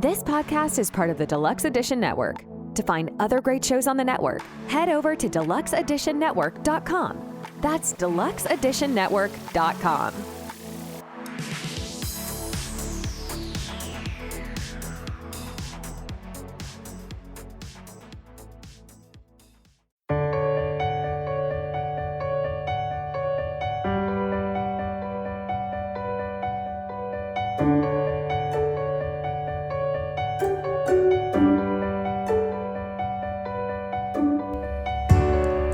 This podcast is part of the Deluxe Edition Network. To find other great shows on the network, head over to deluxeeditionnetwork.com. That's deluxeeditionnetwork.com.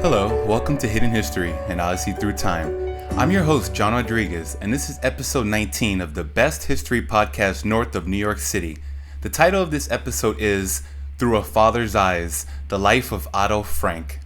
Hello, welcome to Hidden History and Odyssey Through Time. I'm your host, John Rodriguez, and this is episode 19 of the best history podcast north of New York City. The title of this episode is Through a Father's Eyes, The Life of Otto Frank.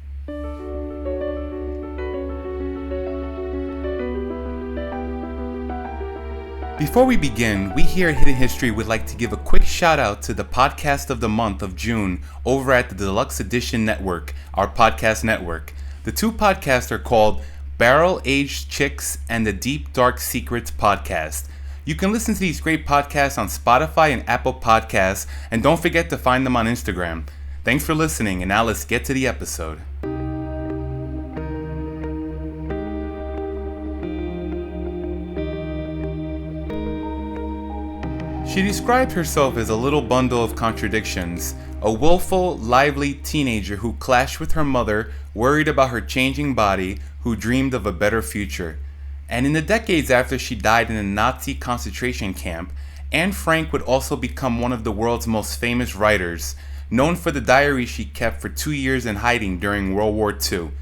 Before we begin, we here at Hidden History would like to give a quick shout out to the podcast of the month of June over at the Deluxe Edition Network, our podcast network. The two podcasts are called Barrel Aged Chicks and the Deep Dark Secrets podcast. You can listen to these great podcasts on Spotify and Apple Podcasts, and don't forget to find them on Instagram. Thanks for listening, and now let's get to the episode. She described herself as a little bundle of contradictions, a willful, lively teenager who clashed with her mother, worried about her changing body, who dreamed of a better future. And in the decades after she died in a Nazi concentration camp, Anne Frank would also become one of the world's most famous writers, known for the diary she kept for 2 years in hiding during World War II.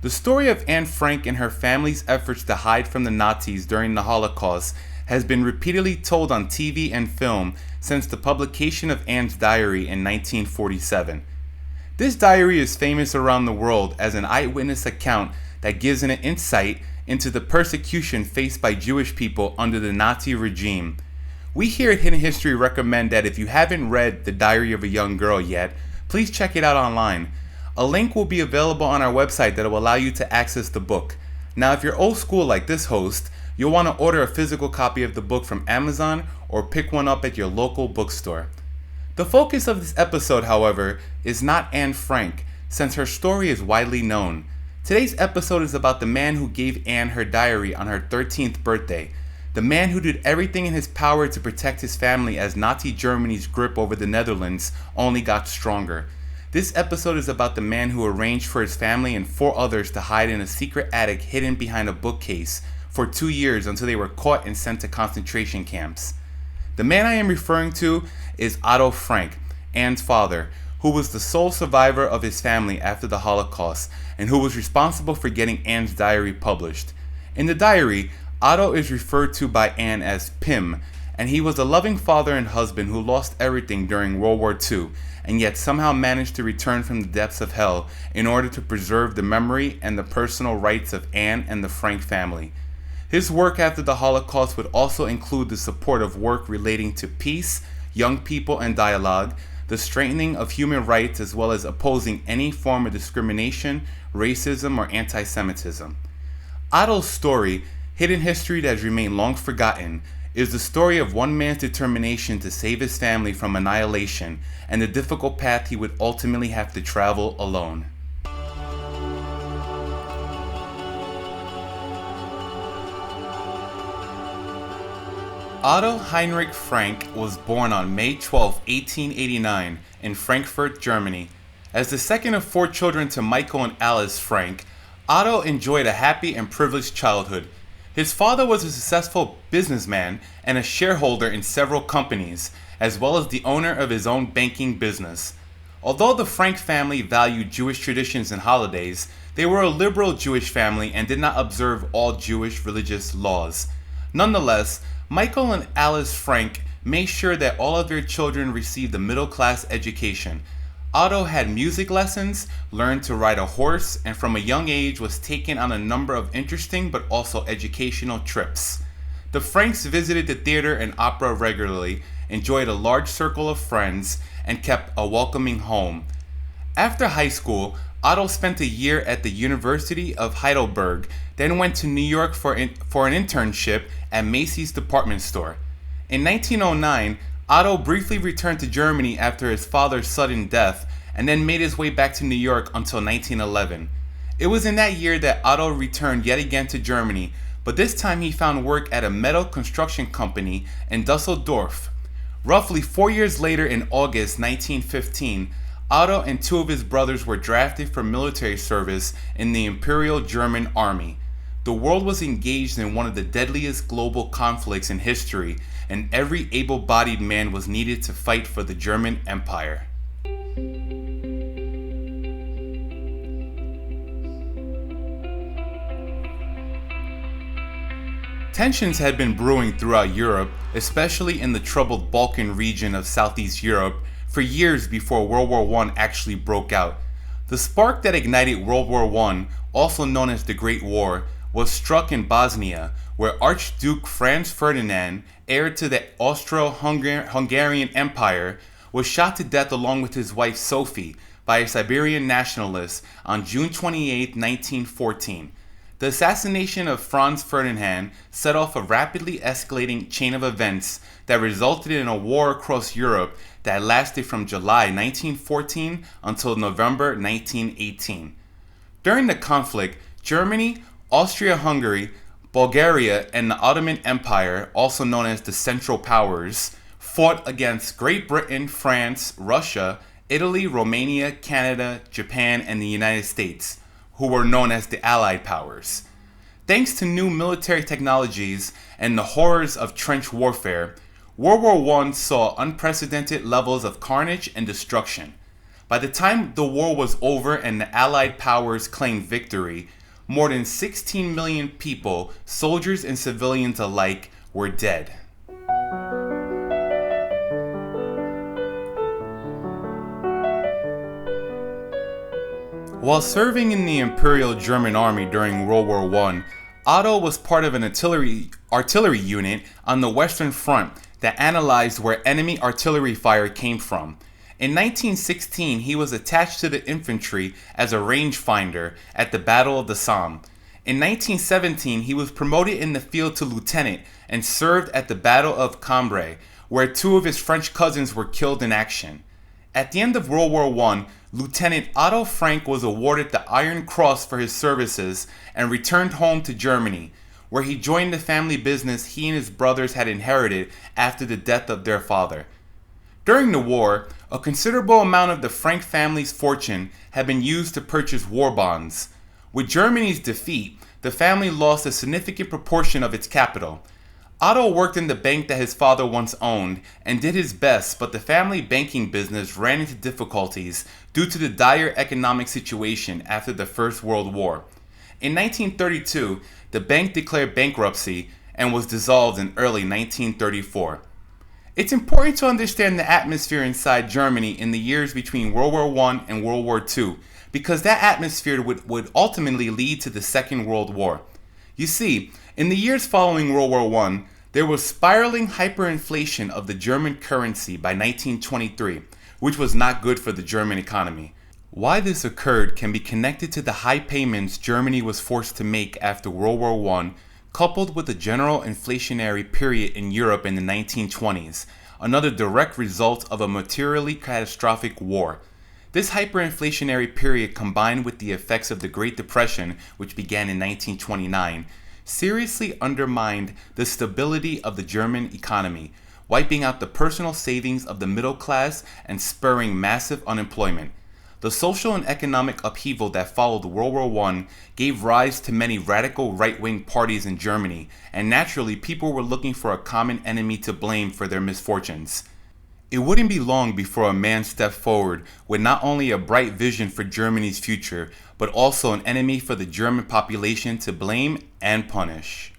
The story of Anne Frank and her family's efforts to hide from the Nazis during the Holocaust has been repeatedly told on TV and film since the publication of Anne's diary in 1947. This diary is famous around the world as an eyewitness account that gives an insight into the persecution faced by Jewish people under the Nazi regime. We here at Hidden History recommend that if you haven't read The Diary of a Young Girl yet, please check it out online. A link will be available on our website that will allow you to access the book. Now, if you're old school like this host, you'll want to order a physical copy of the book from Amazon or pick one up at your local bookstore. The focus of this episode, however, is not Anne Frank, since her story is widely known. Today's episode is about the man who gave Anne her diary on her 13th birthday, the man who did everything in his power to protect his family as Nazi Germany's grip over the Netherlands only got stronger. This episode is about the man who arranged for his family and 4 others to hide in a secret attic hidden behind a bookcase for 2 years until they were caught and sent to concentration camps. The man I am referring to is Otto Frank, Anne's father, who was the sole survivor of his family after the Holocaust and who was responsible for getting Anne's diary published. In the diary, Otto is referred to by Anne as Pim, and he was a loving father and husband who lost everything during World War II and yet somehow managed to return from the depths of hell in order to preserve the memory and the personal rights of Anne and the Frank family. His work after the Holocaust would also include the support of work relating to peace, young people and dialogue, the strengthening of human rights, as well as opposing any form of discrimination, racism, or anti-Semitism. Otto's story, hidden history that has remained long forgotten, is the story of one man's determination to save his family from annihilation and the difficult path he would ultimately have to travel alone. Otto Heinrich Frank was born on May 12, 1889 in Frankfurt, Germany. As the second of 4 children to Michael and Alice Frank, Otto enjoyed a happy and privileged childhood. His father was a successful businessman and a shareholder in several companies, as well as the owner of his own banking business. Although the Frank family valued Jewish traditions and holidays, they were a liberal Jewish family and did not observe all Jewish religious laws. Nonetheless, Michael and Alice Frank made sure that all of their children received a middle-class education. Otto had music lessons, learned to ride a horse, and from a young age was taken on a number of interesting but also educational trips. The Franks visited the theater and opera regularly, enjoyed a large circle of friends, and kept a welcoming home. After high school, Otto spent a year at the University of Heidelberg, then went to New York for an internship at Macy's department store. In 1909, Otto briefly returned to Germany after his father's sudden death and then made his way back to New York until 1911. It was in that year that Otto returned yet again to Germany, but this time he found work at a metal construction company in Dusseldorf. Roughly 4 years later, in August 1915, Otto and two of his brothers were drafted for military service in the Imperial German Army. The world was engaged in one of the deadliest global conflicts in history, and every able-bodied man was needed to fight for the German Empire. Tensions had been brewing throughout Europe, especially in the troubled Balkan region of Southeast Europe, for years before World War I actually broke out. The spark that ignited World War I, also known as the Great War, was struck in Bosnia, where Archduke Franz Ferdinand, heir to the Austro-Hungarian Empire, was shot to death along with his wife Sophie by a Siberian nationalist on June 28, 1914. The assassination of Franz Ferdinand set off a rapidly escalating chain of events that resulted in a war across Europe that lasted from July 1914 until November 1918. During the conflict, Germany, Austria-Hungary, Bulgaria, and the Ottoman Empire, also known as the Central Powers, fought against Great Britain, France, Russia, Italy, Romania, Canada, Japan, and the United States, who were known as the Allied Powers. Thanks to new military technologies and the horrors of trench warfare, World War I saw unprecedented levels of carnage and destruction. By the time the war was over and the Allied powers claimed victory, more than 16 million people, soldiers and civilians alike, were dead. While serving in the Imperial German Army during World War I, Otto was part of an artillery unit on the Western Front that analyzed where enemy artillery fire came from. In 1916, he was attached to the infantry as a rangefinder at the Battle of the Somme. In 1917, he was promoted in the field to lieutenant and served at the Battle of Cambrai, where two of his French cousins were killed in action. At the end of World War I, Lieutenant Otto Frank was awarded the Iron Cross for his services and returned home to Germany, where he joined the family business he and his brothers had inherited after the death of their father. During the war, a considerable amount of the Frank family's fortune had been used to purchase war bonds. With Germany's defeat, the family lost a significant proportion of its capital. Otto worked in the bank that his father once owned and did his best, but the family banking business ran into difficulties due to the dire economic situation after the First World War. In 1932, the bank declared bankruptcy and was dissolved in early 1934. It's important to understand the atmosphere inside Germany in the years between World War I and World War II, because that atmosphere would ultimately lead to the Second World War. You see, in the years following World War I, there was spiraling hyperinflation of the German currency by 1923, which was not good for the German economy. Why this occurred can be connected to the high payments Germany was forced to make after World War I, coupled with the general inflationary period in Europe in the 1920s, another direct result of a materially catastrophic war. This hyperinflationary period, combined with the effects of the Great Depression, which began in 1929, seriously undermined the stability of the German economy, wiping out the personal savings of the middle class and spurring massive unemployment. The social and economic upheaval that followed World War I gave rise to many radical right-wing parties in Germany, and naturally people were looking for a common enemy to blame for their misfortunes. It wouldn't be long before a man stepped forward with not only a bright vision for Germany's future, but also an enemy for the German population to blame and punish.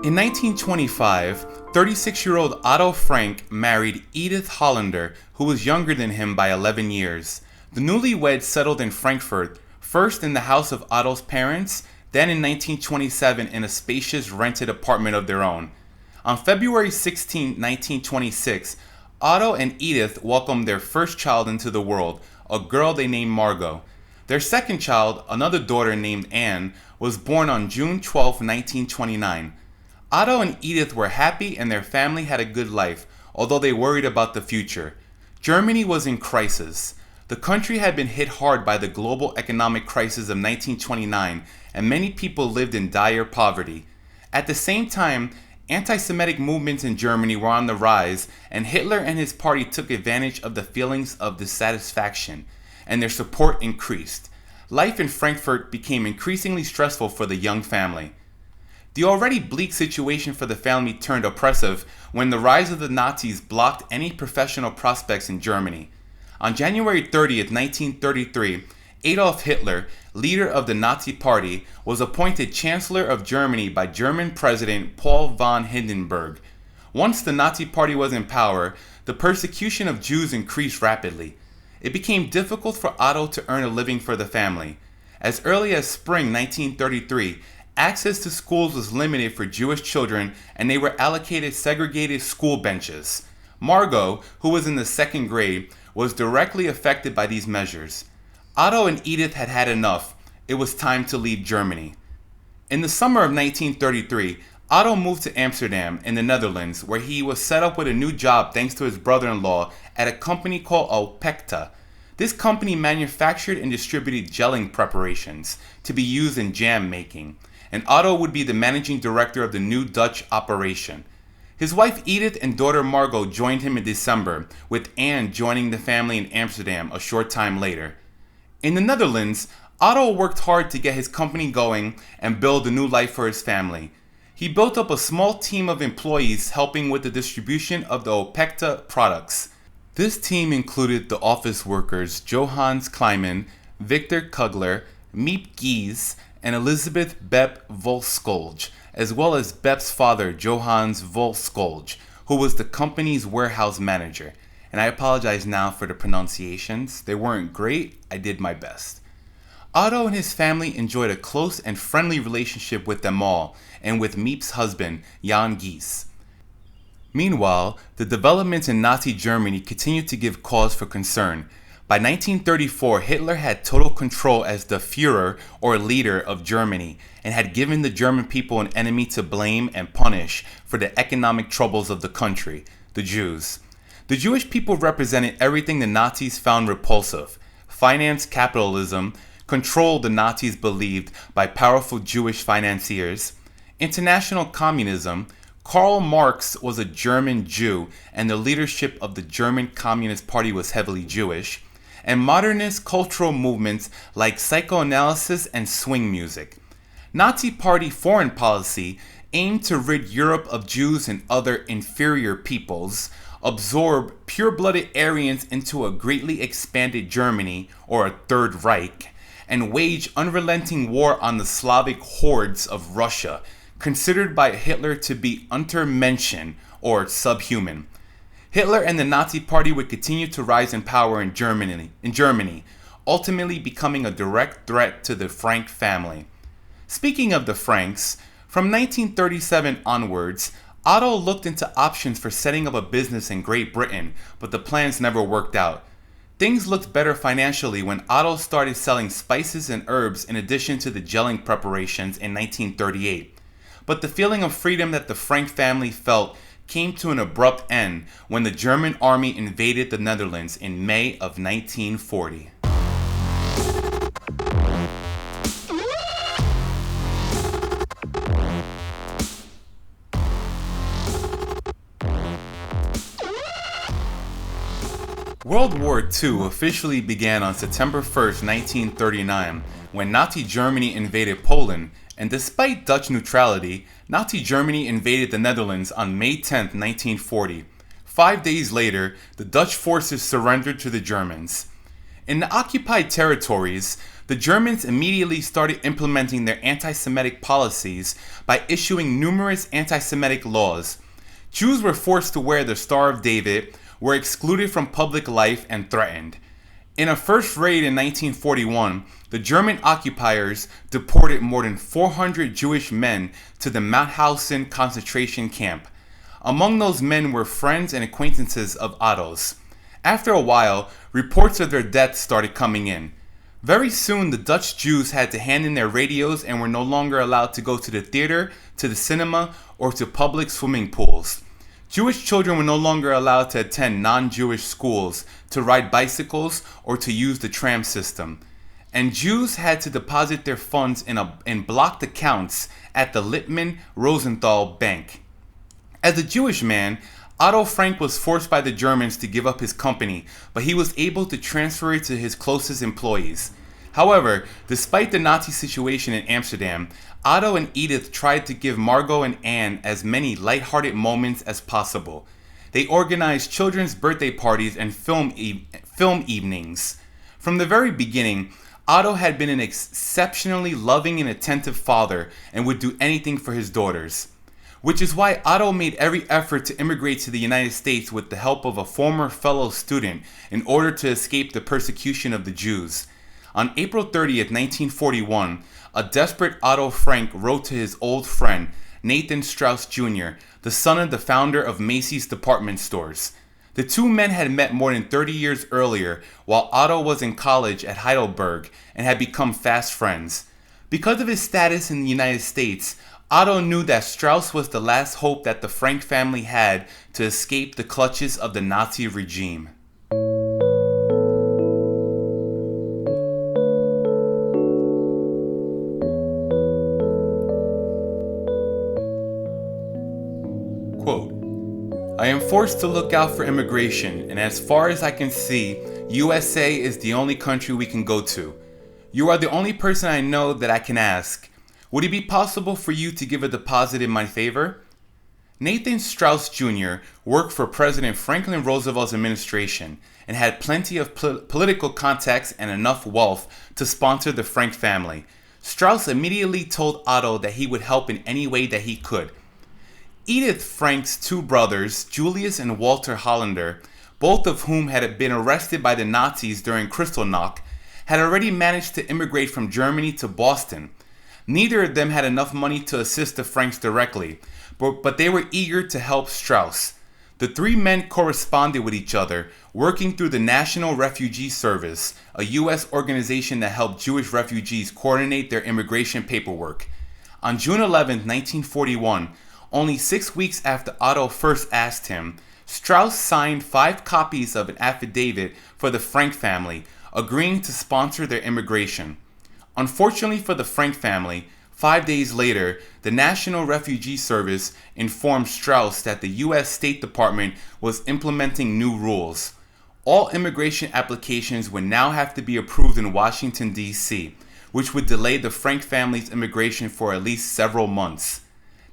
In 1925, 36-year-old Otto Frank married Edith Hollander, who was younger than him by 11 years. The newlyweds settled in Frankfurt, first in the house of Otto's parents, then in 1927 in a spacious rented apartment of their own. On February 16, 1926, Otto and Edith welcomed their first child into the world, a girl they named Margot. Their second child, another daughter named Anne, was born on June 12, 1929. Otto and Edith were happy and their family had a good life, although they worried about the future. Germany was in crisis. The country had been hit hard by the global economic crisis of 1929, and many people lived in dire poverty. At the same time, anti-Semitic movements in Germany were on the rise, and Hitler and his party took advantage of the feelings of dissatisfaction, and their support increased. Life in Frankfurt became increasingly stressful for the young family. The already bleak situation for the family turned oppressive when the rise of the Nazis blocked any professional prospects in Germany. On January 30th, 1933, Adolf Hitler, leader of the Nazi Party, was appointed Chancellor of Germany by German President Paul von Hindenburg. Once the Nazi Party was in power, the persecution of Jews increased rapidly. It became difficult for Otto to earn a living for the family. As early as spring 1933, access to schools was limited for Jewish children and they were allocated segregated school benches. Margot, who was in the second grade, was directly affected by these measures. Otto and Edith had had enough. It was time to leave Germany. In the summer of 1933, Otto moved to Amsterdam in the Netherlands, where he was set up with a new job thanks to his brother-in-law at a company called Opekta. This company manufactured and distributed gelling preparations to be used in jam making, and Otto would be the managing director of the new Dutch operation. His wife Edith and daughter Margot joined him in December, with Anne joining the family in Amsterdam a short time later. In the Netherlands, Otto worked hard to get his company going and build a new life for his family. He built up a small team of employees helping with the distribution of the Opekta products. This team included the office workers Johannes Kleiman, Victor Kugler, Miep Gies, and Elizabeth Bep Volskolj, as well as Bep's father, Johannes Volskolj, who was the company's warehouse manager. And I apologize now for the pronunciations. They weren't great. I did my best. Otto and his family enjoyed a close and friendly relationship with them all, and with Miep's husband, Jan Gies. Meanwhile, the developments in Nazi Germany continued to give cause for concern. By 1934, Hitler had total control as the Führer, or leader, of Germany, and had given the German people an enemy to blame and punish for the economic troubles of the country, the Jews. The Jewish people represented everything the Nazis found repulsive: finance capitalism, control the Nazis believed by powerful Jewish financiers, international communism. Karl Marx was a German Jew, and the leadership of the German Communist Party was heavily Jewish, and modernist cultural movements like psychoanalysis and swing music. Nazi Party foreign policy aimed to rid Europe of Jews and other inferior peoples, absorb pure-blooded Aryans into a greatly expanded Germany, or a Third Reich, and wage unrelenting war on the Slavic hordes of Russia, considered by Hitler to be Untermenschen, or subhuman. Hitler and the Nazi Party would continue to rise in power in Germany, ultimately becoming a direct threat to the Frank family. Speaking of the Franks, from 1937 onwards, Otto looked into options for setting up a business in Great Britain, but the plans never worked out. Things looked better financially when Otto started selling spices and herbs in addition to the gelling preparations in 1938. But the feeling of freedom that the Frank family felt came to an abrupt end when the German army invaded the Netherlands in May of 1940. World War II officially began on September 1st, 1939, when Nazi Germany invaded Poland, and despite Dutch neutrality, Nazi Germany invaded the Netherlands on May 10, 1940. 5 days later, the Dutch forces surrendered to the Germans. In the occupied territories, the Germans immediately started implementing their anti-Semitic policies by issuing numerous anti-Semitic laws. Jews were forced to wear the Star of David, were excluded from public life, and threatened. In a first raid in 1941, the German occupiers deported more than 400 Jewish men to the Mauthausen concentration camp. Among those men were friends and acquaintances of Otto's. After a while, reports of their deaths started coming in. Very soon, the Dutch Jews had to hand in their radios and were no longer allowed to go to the theater, to the cinema, or to public swimming pools. Jewish children were no longer allowed to attend non-Jewish schools, to ride bicycles, or to use the tram system. And Jews had to deposit their funds in blocked accounts at the Lippmann Rosenthal Bank. As a Jewish man, Otto Frank was forced by the Germans to give up his company, but he was able to transfer it to his closest employees. However, despite the Nazi situation in Amsterdam, Otto and Edith tried to give Margot and Anne as many lighthearted moments as possible. They organized children's birthday parties and film evenings. From the very beginning, Otto had been an exceptionally loving and attentive father and would do anything for his daughters. Which is why Otto made every effort to immigrate to the United States with the help of a former fellow student in order to escape the persecution of the Jews. On April 30th, 1941, a desperate Otto Frank wrote to his old friend, Nathan Strauss Jr., the son of the founder of Macy's department stores. The two men had met more than 30 years earlier while Otto was in college at Heidelberg and had become fast friends. Because of his status in the United States, Otto knew that Strauss was the last hope that the Frank family had to escape the clutches of the Nazi regime. Quote, I am forced to look out for immigration, and as far as I can see, USA is the only country we can go to. You are the only person I know that I can ask. Would it be possible for you to give a deposit in my favor? Nathan Strauss Jr. worked for President Franklin Roosevelt's administration and had plenty of political contacts and enough wealth to sponsor the Frank family. Strauss immediately told Otto that he would help in any way that he could. Edith Frank's two brothers, Julius and Walter Hollander, both of whom had been arrested by the Nazis during Kristallnacht, had already managed to immigrate from Germany to Boston. Neither of them had enough money to assist the Franks directly, but they were eager to help Strauss. The three men corresponded with each other, working through the National Refugee Service, a U.S. organization that helped Jewish refugees coordinate their immigration paperwork. On June 11, 1941, only 6 weeks after Otto first asked him, Strauss signed 5 copies of an affidavit for the Frank family, agreeing to sponsor their immigration. Unfortunately for the Frank family, 5 days later, the National Refugee Service informed Strauss that the U.S. State Department was implementing new rules. All immigration applications would now have to be approved in Washington, D.C., which would delay the Frank family's immigration for at least several months.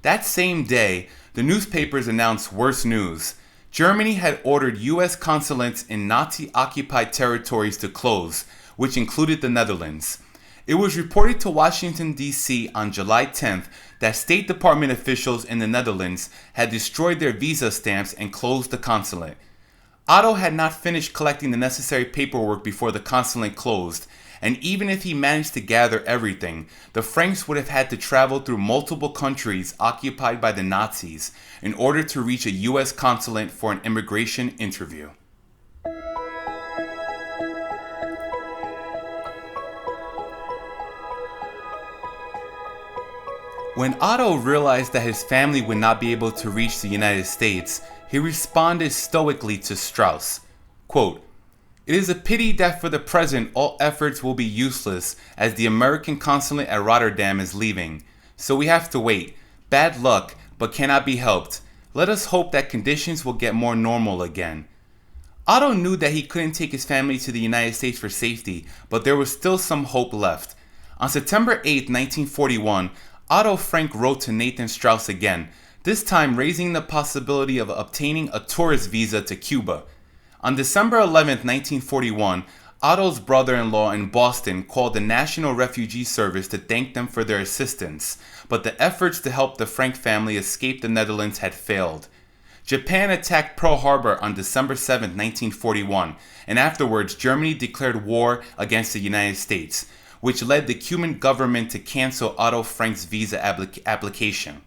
That same day, the newspapers announced worse news. Germany had ordered U.S. consulates in Nazi-occupied territories to close, which included the Netherlands. It was reported to Washington, D.C. on July 10th that State Department officials in the Netherlands had destroyed their visa stamps and closed the consulate. Otto had not finished collecting the necessary paperwork before the consulate closed, and even if he managed to gather everything, the Franks would have had to travel through multiple countries occupied by the Nazis in order to reach a U.S. consulate for an immigration interview. When Otto realized that his family would not be able to reach the United States, he responded stoically to Strauss, quote, It is a pity that for the present all efforts will be useless as the American consulate at Rotterdam is leaving. So we have to wait. Bad luck, but cannot be helped. Let us hope that conditions will get more normal again. Otto knew that he couldn't take his family to the United States for safety, but there was still some hope left. On September 8, 1941, Otto Frank wrote to Nathan Strauss again, this time raising the possibility of obtaining a tourist visa to Cuba. On December 11, 1941, Otto's brother-in-law in Boston called the National Refugee Service to thank them for their assistance, but the efforts to help the Frank family escape the Netherlands had failed. Japan attacked Pearl Harbor on December 7, 1941, and afterwards Germany declared war against the United States, which led the Cuban government to cancel Otto Frank's visa application.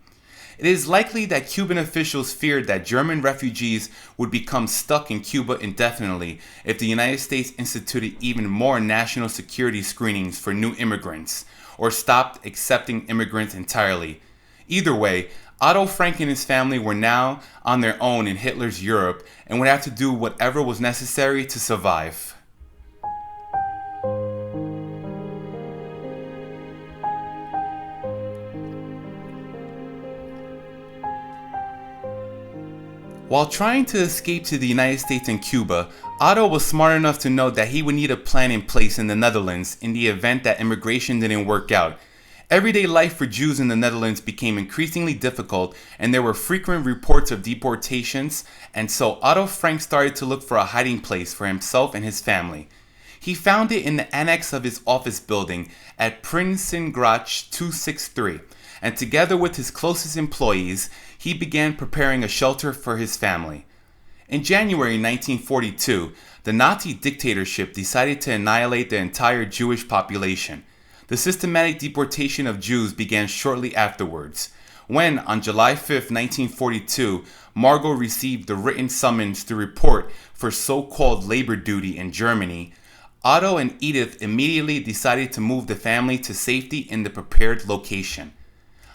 It is likely that Cuban officials feared that German refugees would become stuck in Cuba indefinitely if the United States instituted even more national security screenings for new immigrants, or stopped accepting immigrants entirely. Either way, Otto Frank and his family were now on their own in Hitler's Europe and would have to do whatever was necessary to survive. While trying to escape to the United States and Cuba, Otto was smart enough to know that he would need a plan in place in the Netherlands in the event that immigration didn't work out. Everyday life for Jews in the Netherlands became increasingly difficult, and there were frequent reports of deportations, and so Otto Frank started to look for a hiding place for himself and his family. He found it in the annex of his office building at Prinsengracht 263, and together with his closest employees, he began preparing a shelter for his family. In January 1942, the Nazi dictatorship decided to annihilate the entire Jewish population. The systematic deportation of Jews began shortly afterwards, when, on July 5, 1942, Margot received the written summons to report for so-called labor duty in Germany. Otto and Edith immediately decided to move the family to safety in the prepared location.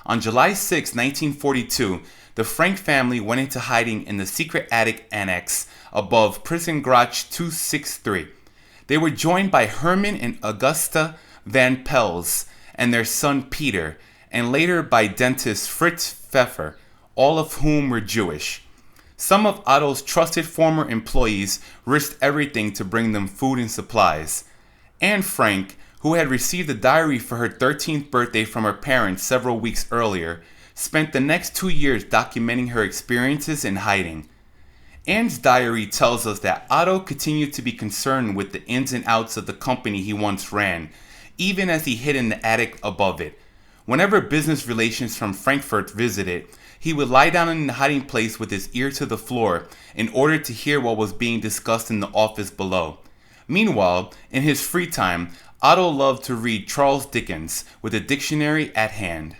On July 6, 1942, the Frank family went into hiding in the secret attic annex above Prinsengracht 263. They were joined by Herman and Augusta Van Pels and their son Peter, and later by dentist Fritz Pfeffer, all of whom were Jewish. Some of Otto's trusted former employees risked everything to bring them food and supplies. Anne Frank, who had received a diary for her 13th birthday from her parents several weeks earlier, spent the next 2 years documenting her experiences in hiding. Anne's diary tells us that Otto continued to be concerned with the ins and outs of the company he once ran, even as he hid in the attic above it. Whenever business relations from Frankfurt visited, he would lie down in the hiding place with his ear to the floor in order to hear what was being discussed in the office below. Meanwhile, in his free time, Otto loved to read Charles Dickens with a dictionary at hand.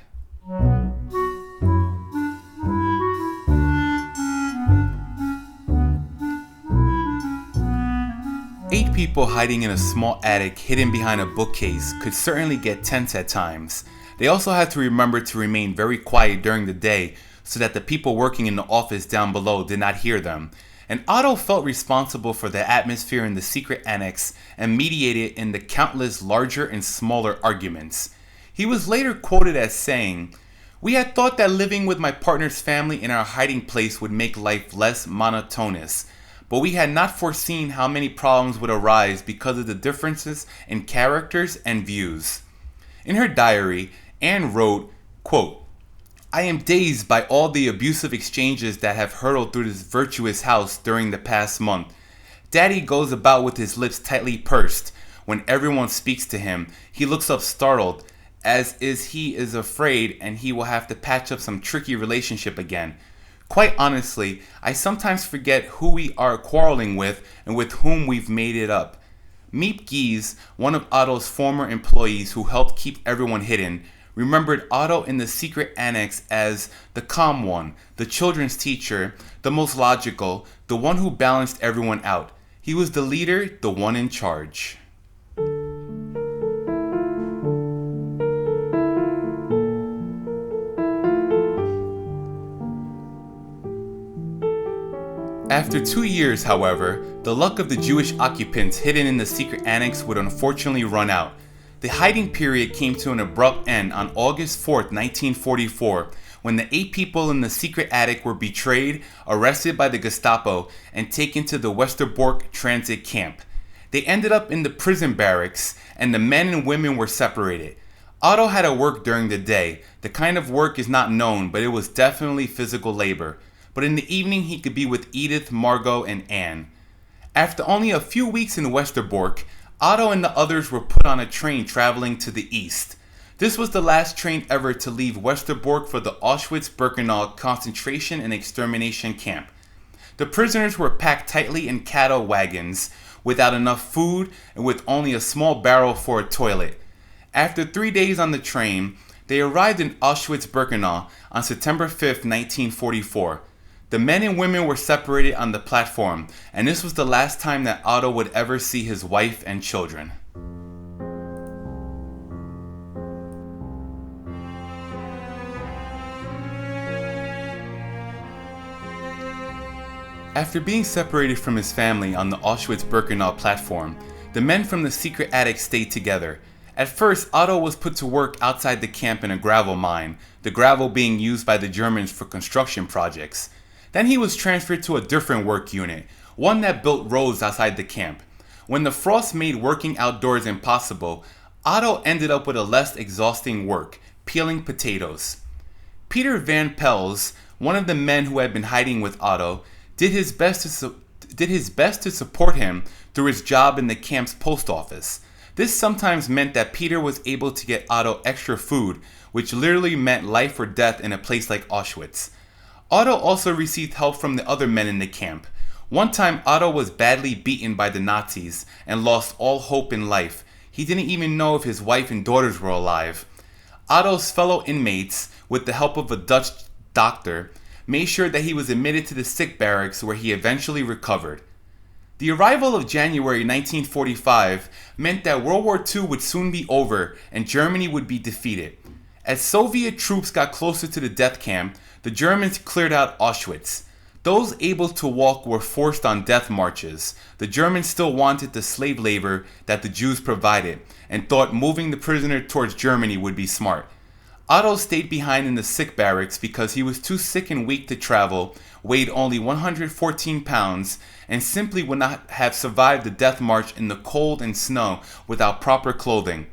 Eight people hiding in a small attic hidden behind a bookcase could certainly get tense at times. They also had to remember to remain very quiet during the day so that the people working in the office down below did not hear them. And Otto felt responsible for the atmosphere in the secret annex and mediated in the countless larger and smaller arguments. He was later quoted as saying, "We had thought that living with my partner's family in our hiding place would make life less monotonous, but we had not foreseen how many problems would arise because of the differences in characters and views." In her diary, Anne wrote, quote, "I am dazed by all the abusive exchanges that have hurtled through this virtuous house during the past month. Daddy goes about with his lips tightly pursed. When everyone speaks to him, he looks up startled, as he is afraid and he will have to patch up some tricky relationship again. Quite honestly, I sometimes forget who we are quarreling with and with whom we've made it up." Miep Gies, one of Otto's former employees who helped keep everyone hidden, remembered Otto in the secret annex as the calm one, the children's teacher, the most logical, the one who balanced everyone out. He was the leader, the one in charge. After 2 years, however, the luck of the Jewish occupants hidden in the secret annex would unfortunately run out. The hiding period came to an abrupt end on August 4, 1944, when the 8 people in the secret attic were betrayed, arrested by the Gestapo, and taken to the Westerbork transit camp. They ended up in the prison barracks, and the men and women were separated. Otto had to work during the day. The kind of work is not known, but it was definitely physical labor. But in the evening he could be with Edith, Margot, and Anne. After only a few weeks in Westerbork, Otto and the others were put on a train traveling to the east. This was the last train ever to leave Westerbork for the Auschwitz-Birkenau concentration and extermination camp. The prisoners were packed tightly in cattle wagons, without enough food and with only a small barrel for a toilet. After 3 days on the train, They arrived in Auschwitz-Birkenau on September 5, 1944. The men and women were separated on the platform, and this was the last time that Otto would ever see his wife and children. After being separated from his family on the Auschwitz-Birkenau platform, the men from the secret attic stayed together. At first, Otto was put to work outside the camp in a gravel mine, the gravel being used by the Germans for construction projects. Then he was transferred to a different work unit, one that built roads outside the camp. When the frost made working outdoors impossible, Otto ended up with a less exhausting work, peeling potatoes. Peter Van Pels, one of the men who had been hiding with Otto, did his best to support him through his job in the camp's post office. This sometimes meant that Peter was able to get Otto extra food, which literally meant life or death in a place like Auschwitz. Otto also received help from the other men in the camp. One time Otto was badly beaten by the Nazis and lost all hope in life. He didn't even know if his wife and daughters were alive. Otto's fellow inmates, with the help of a Dutch doctor, made sure that he was admitted to the sick barracks where he eventually recovered. The arrival of January 1945 meant that World War II would soon be over and Germany would be defeated. As Soviet troops got closer to the death camp, the Germans cleared out Auschwitz. Those able to walk were forced on death marches. The Germans still wanted the slave labor that the Jews provided and thought moving the prisoner towards Germany would be smart. Otto stayed behind in the sick barracks because he was too sick and weak to travel, weighed only 114 pounds, and simply would not have survived the death march in the cold and snow without proper clothing.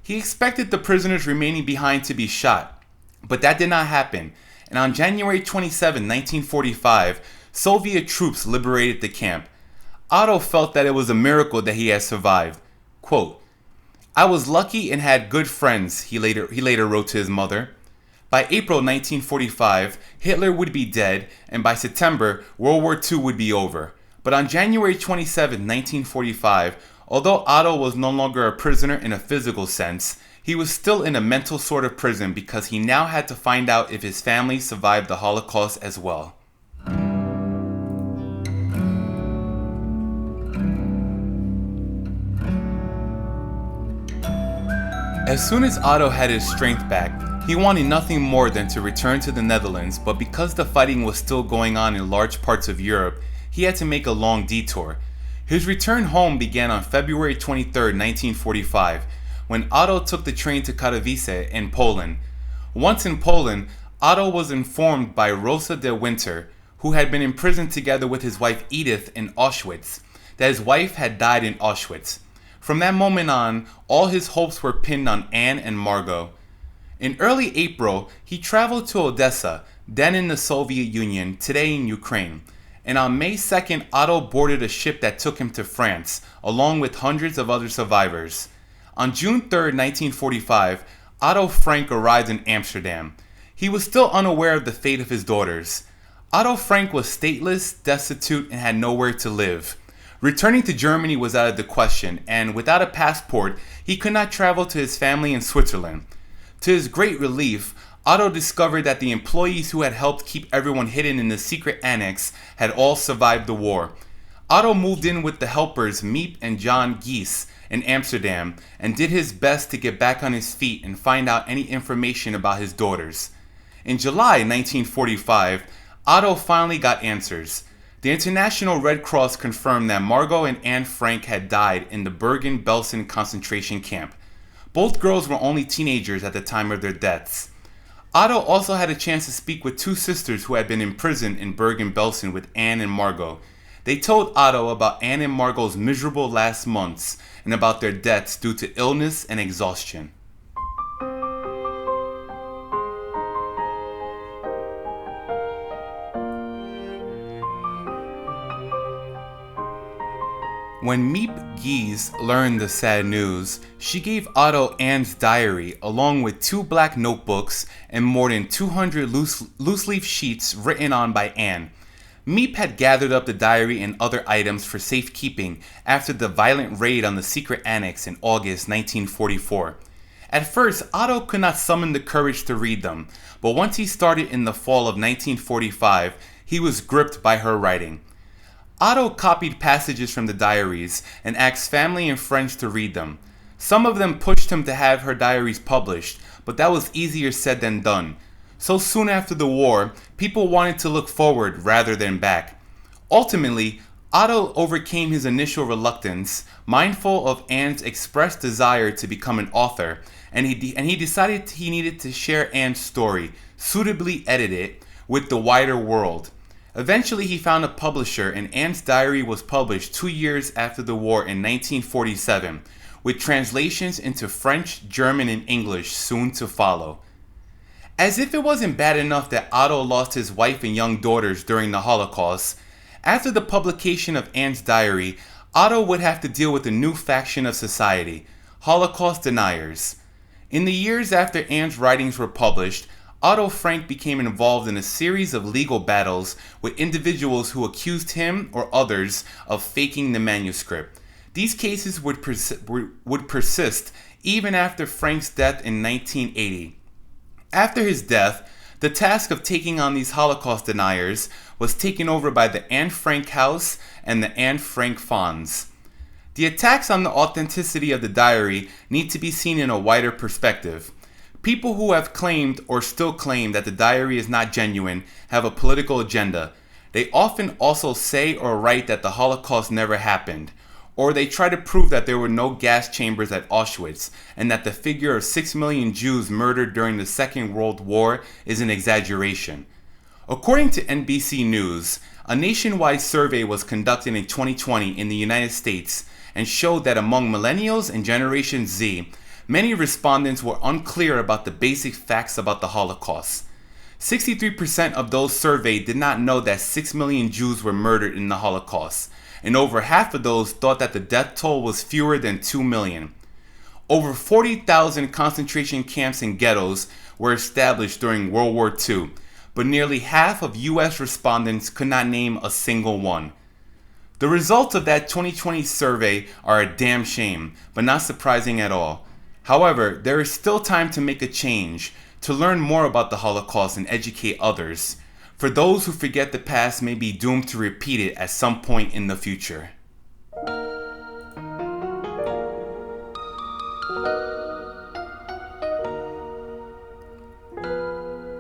He expected the prisoners remaining behind to be shot, but that did not happen, and on January 27, 1945, Soviet troops liberated the camp. Otto felt that it was a miracle that he had survived. Quote, "I was lucky and had good friends," he later wrote to his mother. By April 1945, Hitler would be dead, and by September, World War II would be over. But on January 27, 1945, although Otto was no longer a prisoner in a physical sense, he was still in a mental sort of prison because he now had to find out if his family survived the Holocaust as well. As soon as Otto had his strength back, he wanted nothing more than to return to the Netherlands, but because the fighting was still going on in large parts of Europe, he had to make a long detour. His return home began on February 23, 1945, when Otto took the train to Katowice in Poland. Once in Poland, Otto was informed by Rosa de Winter, who had been imprisoned together with his wife Edith in Auschwitz, that his wife had died in Auschwitz. From that moment on, all his hopes were pinned on Anne and Margot. In early April, he traveled to Odessa, then in the Soviet Union, today in Ukraine. And on May 2nd, Otto boarded a ship that took him to France, along with hundreds of other survivors. On June 3rd, 1945, Otto Frank arrived in Amsterdam. He was still unaware of the fate of his daughters. Otto Frank was stateless, destitute, and had nowhere to live. Returning to Germany was out of the question, and without a passport, he could not travel to his family in Switzerland. To his great relief, Otto discovered that the employees who had helped keep everyone hidden in the secret annex had all survived the war. Otto moved in with the helpers Miep and John Gies in Amsterdam and did his best to get back on his feet and find out any information about his daughters. In July 1945, Otto finally got answers. The International Red Cross confirmed that Margot and Anne Frank had died in the Bergen-Belsen concentration camp. Both girls were only teenagers at the time of their deaths. Otto also had a chance to speak with two sisters who had been imprisoned in Bergen-Belsen with Anne and Margot. They told Otto about Anne and Margot's miserable last months and about their deaths due to illness and exhaustion. When Miep Gies learned the sad news, she gave Otto Anne's diary along with 2 black notebooks and more than 200 loose-leaf sheets written on by Anne. Miep had gathered up the diary and other items for safekeeping after the violent raid on the secret annex in August 1944. At first, Otto could not summon the courage to read them, but once he started in the fall of 1945, he was gripped by her writing. Otto copied passages from the diaries and asked family and friends to read them. Some of them pushed him to have her diaries published, but that was easier said than done. So soon after the war, people wanted to look forward rather than back. Ultimately, Otto overcame his initial reluctance, mindful of Anne's expressed desire to become an author, and he decided he needed to share Anne's story, suitably edited, with the wider world. Eventually, he found a publisher, and Anne's diary was published 2 years after the war in 1947, with translations into French, German, and English soon to follow. As if it wasn't bad enough that Otto lost his wife and young daughters during the Holocaust, after the publication of Anne's diary, Otto would have to deal with a new faction of society, Holocaust deniers. In the years after Anne's writings were published, Otto Frank became involved in a series of legal battles with individuals who accused him or others of faking the manuscript. These cases would persist even after Frank's death in 1980. After his death, the task of taking on these Holocaust deniers was taken over by the Anne Frank House and the Anne Frank Funds. The attacks on the authenticity of the diary need to be seen in a wider perspective. People who have claimed or still claim that the diary is not genuine have a political agenda. They often also say or write that the Holocaust never happened, or they try to prove that there were no gas chambers at Auschwitz and that the figure of 6 million Jews murdered during the Second World War is an exaggeration. According to NBC News, a nationwide survey was conducted in 2020 in the United States and showed that among millennials and Generation Z, many respondents were unclear about the basic facts about the Holocaust. 63% of those surveyed did not know that 6 million Jews were murdered in the Holocaust, and over half of those thought that the death toll was fewer than 2 million. Over 40,000 concentration camps and ghettos were established during World War II, but nearly half of U.S. respondents could not name a single one. The results of that 2020 survey are a damn shame, but not surprising at all. However, there is still time to make a change, to learn more about the Holocaust and educate others. For those who forget the past may be doomed to repeat it at some point in the future.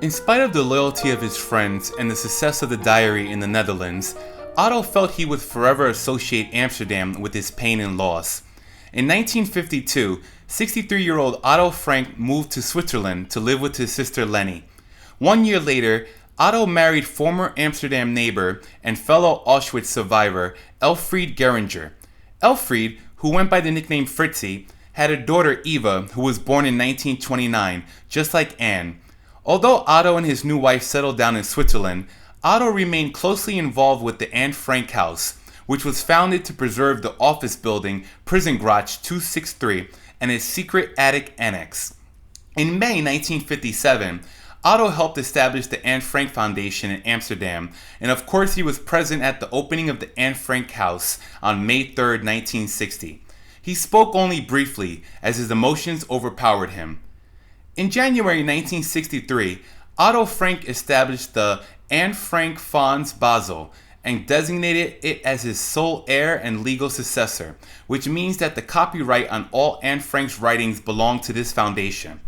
In spite of the loyalty of his friends and the success of the diary in the Netherlands, Otto felt he would forever associate Amsterdam with his pain and loss. In 1952, 63-year-old Otto Frank moved to Switzerland to live with his sister Leni. 1 year later, Otto married former Amsterdam neighbor and fellow Auschwitz survivor Elfriede Geringer. Elfriede, who went by the nickname Fritzie, had a daughter Eva who was born in 1929, just like Anne. Although Otto and his new wife settled down in Switzerland, Otto remained closely involved with the Anne Frank House, which was founded to preserve the office building Prisongracht 263 and its secret attic annex. In May 1957, Otto helped establish the Anne Frank Foundation in Amsterdam, and of course he was present at the opening of the Anne Frank House on May 3, 1960. He spoke only briefly, as his emotions overpowered him. In January 1963, Otto Frank established the Anne Frank Fonds Basel and designated it as his sole heir and legal successor, which means that the copyright on all Anne Frank's writings belonged to this foundation.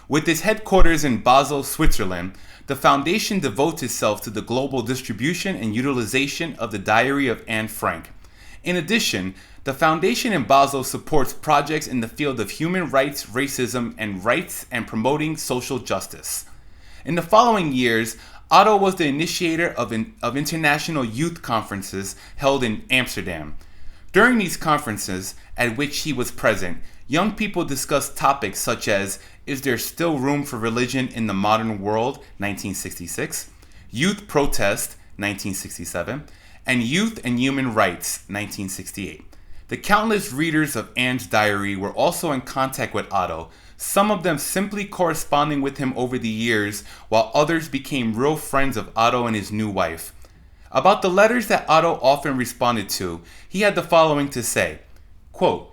With its headquarters in Basel, Switzerland, the foundation devotes itself to the global distribution and utilization of the Diary of Anne Frank. In addition, the foundation in Basel supports projects in the field of human rights, racism, and rights and promoting social justice. In the following years, Otto was the initiator of international youth conferences held in Amsterdam. During these conferences, at which he was present, young people discussed topics such as "Is there still room for religion in the modern world?" 1966, "Youth Protest" 1967, and "Youth and Human Rights" 1968. The countless readers of Anne's diary were also in contact with Otto, some of them simply corresponding with him over the years, while others became real friends of Otto and his new wife. About the letters that Otto often responded to, he had the following to say, quote,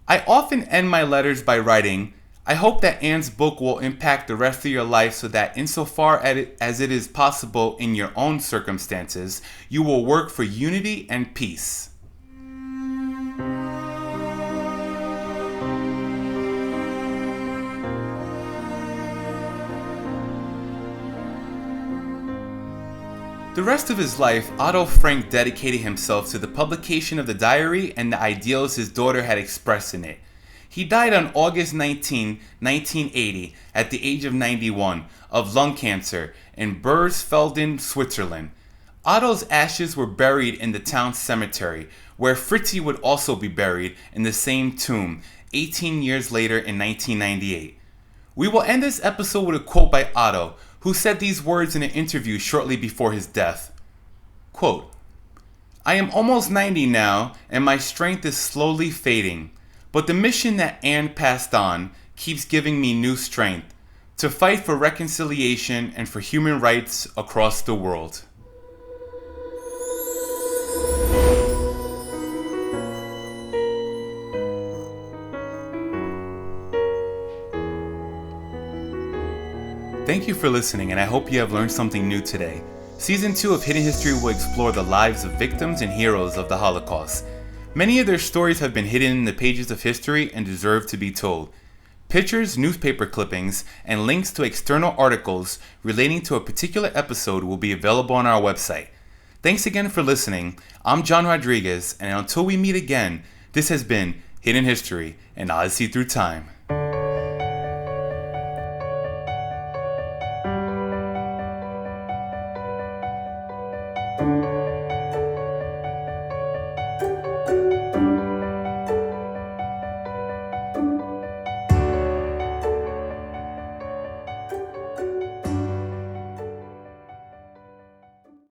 "I often end my letters by writing, I hope that Anne's book will impact the rest of your life so that insofar as it is possible in your own circumstances, you will work for unity and peace. The rest of his life, Otto Frank dedicated himself to the publication of the diary and the ideals his daughter had expressed in it. He died on August 19, 1980, at the age of 91, of lung cancer in Bursfelden, Switzerland. Otto's ashes were buried in the town cemetery, where Fritzi would also be buried in the same tomb 18 years later in 1998. We will end this episode with a quote by Otto, who said these words in an interview shortly before his death. Quote, "I am almost 90 now, and my strength is slowly fading. But the mission that Anne passed on keeps giving me new strength to fight for reconciliation and for human rights across the world." Thank you for listening, and I hope you have learned something new today. Season 2 of Hidden History will explore the lives of victims and heroes of the Holocaust. Many of their stories have been hidden in the pages of history and deserve to be told. Pictures, newspaper clippings, and links to external articles relating to a particular episode will be available on our website. Thanks again for listening. I'm John Rodriguez, and until we meet again, this has been Hidden History and Odyssey Through Time.